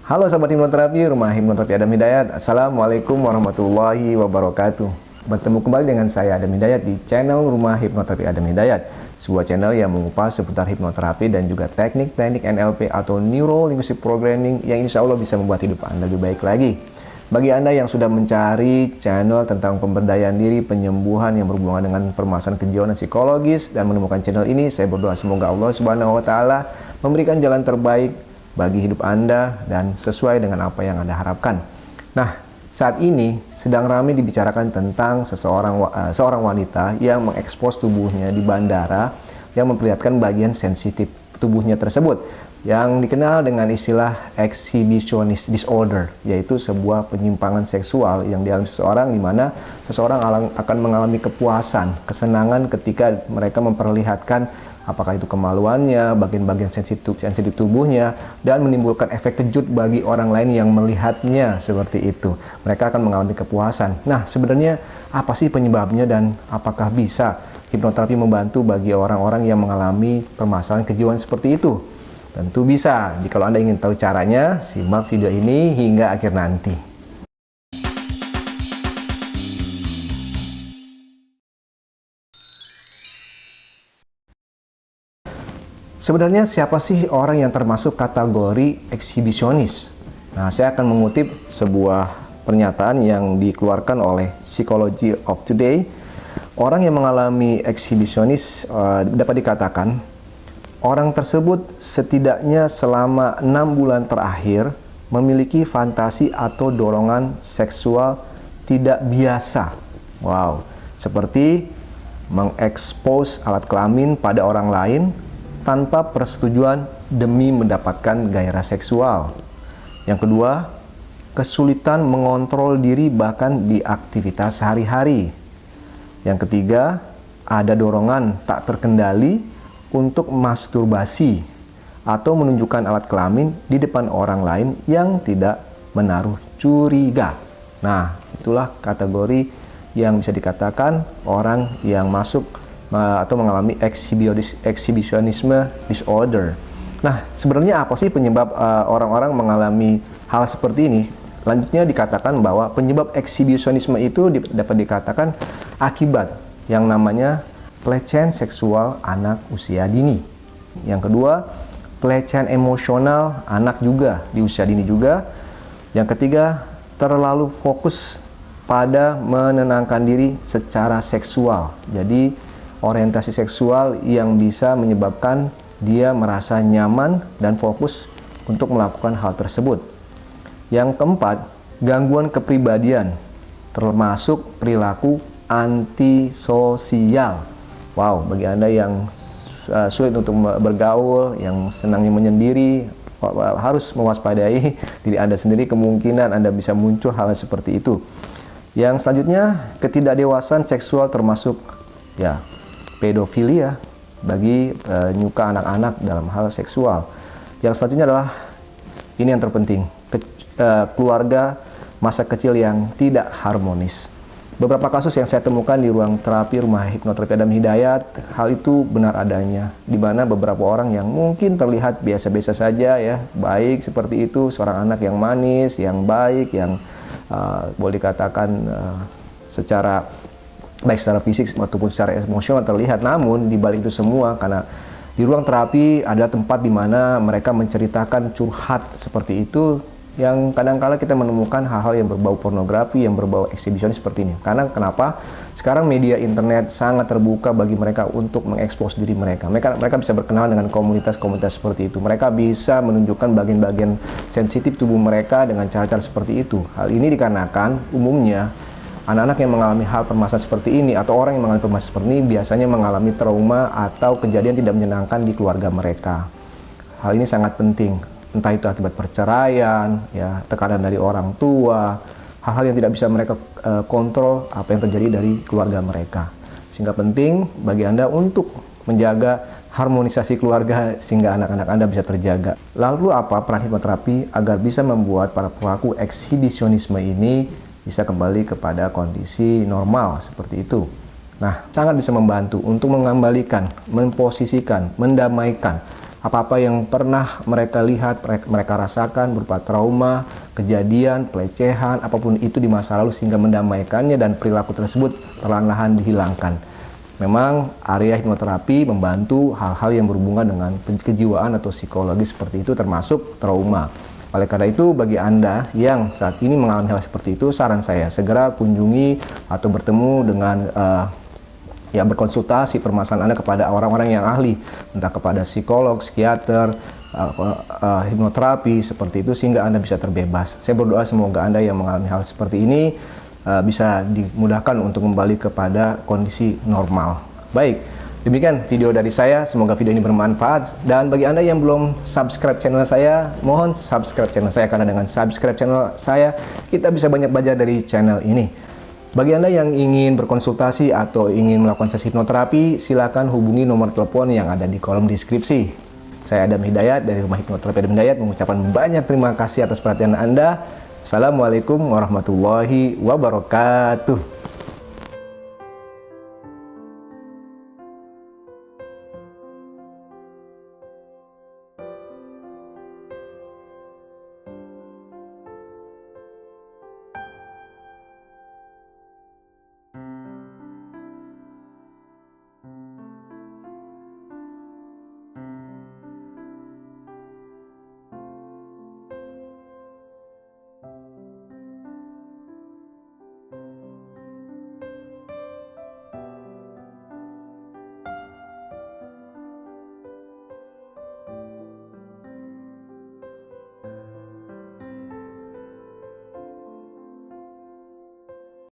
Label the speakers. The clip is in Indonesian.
Speaker 1: Halo sahabat hipnoterapi, Rumah Hipnoterapi Adam Hidayat. Assalamualaikum warahmatullahi wabarakatuh. Bertemu kembali dengan saya Adam Hidayat di channel Rumah Hipnoterapi Adam Hidayat, sebuah channel yang mengupas seputar hipnoterapi dan juga teknik-teknik NLP atau Neuro Linguistic Programming yang insya Allah bisa membuat hidup Anda lebih baik lagi. Bagi Anda yang sudah mencari channel tentang pemberdayaan diri, penyembuhan yang berhubungan dengan permasalahan kejiwaan dan psikologis dan menemukan channel ini, saya berdoa semoga Allah Subhanahu wa taala memberikan jalan terbaik bagi hidup Anda dan sesuai dengan apa yang Anda harapkan. Nah, saat ini sedang ramai dibicarakan tentang seorang wanita yang mengekspos tubuhnya di bandara yang memperlihatkan bagian sensitif tubuhnya tersebut yang dikenal dengan istilah exhibitionist disorder, yaitu sebuah penyimpangan seksual yang dialami seseorang di mana seseorang akan mengalami kepuasan, kesenangan ketika mereka memperlihatkan apakah itu kemaluannya, bagian-bagian sensitif tubuhnya, dan menimbulkan efek kejut bagi orang lain yang melihatnya seperti itu. Mereka akan mengalami kepuasan. Nah, sebenarnya apa sih penyebabnya dan apakah bisa hipnoterapi membantu bagi orang-orang yang mengalami permasalahan kejiwaan seperti itu? Tentu bisa. Jika Anda ingin tahu caranya, simak video ini hingga akhir nanti. Sebenarnya siapa sih orang yang termasuk kategori eksibisionis? Nah, saya akan mengutip sebuah pernyataan yang dikeluarkan oleh Psychology of Today. Orang yang mengalami eksibisionis dapat dikatakan orang tersebut setidaknya selama 6 bulan terakhir memiliki fantasi atau dorongan seksual tidak biasa. Wow, seperti mengekspos alat kelamin pada orang lain tanpa persetujuan demi mendapatkan gairah seksual. Yang kedua, kesulitan mengontrol diri bahkan di aktivitas sehari-hari. Yang ketiga, ada dorongan tak terkendali untuk masturbasi atau menunjukkan alat kelamin di depan orang lain yang tidak menaruh curiga. Nah, itulah kategori yang bisa dikatakan orang yang masuk atau mengalami exhibitionisme disorder. Nah, sebenarnya apa sih penyebab orang-orang mengalami hal seperti ini? Lanjutnya dikatakan bahwa penyebab exhibitionisme itu dapat dikatakan akibat yang namanya pelecehan seksual anak usia dini. Yang kedua, pelecehan emosional anak juga di usia dini juga. Yang ketiga, terlalu fokus pada menenangkan diri secara seksual. Jadi orientasi seksual yang bisa menyebabkan dia merasa nyaman dan fokus untuk melakukan hal tersebut. Yang keempat, gangguan kepribadian termasuk perilaku antisosial. Wow, bagi Anda yang sulit untuk bergaul, yang senangnya menyendiri, harus mewaspadai diri Anda sendiri, kemungkinan Anda bisa muncul hal seperti itu. Yang selanjutnya, ketidakdewasaan seksual termasuk pedofilia bagi penyuka anak-anak dalam hal seksual. Yang selanjutnya adalah ini yang terpenting, keluarga masa kecil yang tidak harmonis. Beberapa kasus yang saya temukan di ruang terapi Rumah Hipnoterapi Adam Hidayat, hal itu benar adanya, di mana beberapa orang yang mungkin terlihat biasa-biasa saja ya, baik seperti itu, seorang anak yang manis, yang baik, yang boleh dikatakan baik secara fisik ataupun secara emosional terlihat, namun di balik itu semua, karena di ruang terapi adalah tempat di mana mereka menceritakan curhat seperti itu, yang kadang-kala kita menemukan hal-hal yang berbau pornografi, yang berbau eksibisionis seperti ini. Karena kenapa? Sekarang media internet sangat terbuka bagi mereka untuk mengekspos diri mereka. Mereka bisa berkenalan dengan komunitas-komunitas seperti itu. Mereka bisa menunjukkan bagian-bagian sensitif tubuh mereka dengan cara-cara seperti itu. Hal ini dikarenakan umumnya anak-anak yang mengalami hal permasalahan seperti ini atau orang yang mengalami permasalahan seperti ini biasanya mengalami trauma atau kejadian tidak menyenangkan di keluarga mereka. Hal ini sangat penting, entah itu akibat perceraian, ya, tekanan dari orang tua, hal-hal yang tidak bisa mereka kontrol apa yang terjadi dari keluarga mereka. Sehingga penting bagi Anda untuk menjaga harmonisasi keluarga sehingga anak-anak Anda bisa terjaga. Lalu apa peran hipnoterapi agar bisa membuat para pelaku eksibisionisme ini bisa kembali kepada kondisi normal seperti itu? Nah, sangat bisa membantu untuk mengembalikan, memposisikan, mendamaikan apa-apa yang pernah mereka lihat, mereka rasakan berupa trauma, kejadian, pelecehan, apapun itu di masa lalu sehingga mendamaikannya dan perilaku tersebut perlahan-lahan dihilangkan. Memang area hipnoterapi membantu hal-hal yang berhubungan dengan kejiwaan atau psikologi seperti itu termasuk trauma. Oleh karena itu, bagi Anda yang saat ini mengalami hal seperti itu, saran saya segera kunjungi atau bertemu dengan berkonsultasi permasalahan Anda kepada orang-orang yang ahli, entah kepada psikolog, psikiater, hipnoterapi seperti itu, sehingga Anda bisa terbebas. Saya berdoa semoga Anda yang mengalami hal seperti ini bisa dimudahkan untuk kembali kepada kondisi normal. Baik, demikian video dari saya, semoga video ini bermanfaat. Dan bagi Anda yang belum subscribe channel saya, mohon subscribe channel saya, karena dengan subscribe channel saya, kita bisa banyak belajar dari channel ini. Bagi Anda yang ingin berkonsultasi atau ingin melakukan sesi hipnoterapi, silakan hubungi nomor telepon yang ada di kolom deskripsi. Saya Adam Hidayat dari Rumah Hipnoterapi Adam Hidayat mengucapkan banyak terima kasih atas perhatian Anda. Assalamualaikum warahmatullahi wabarakatuh.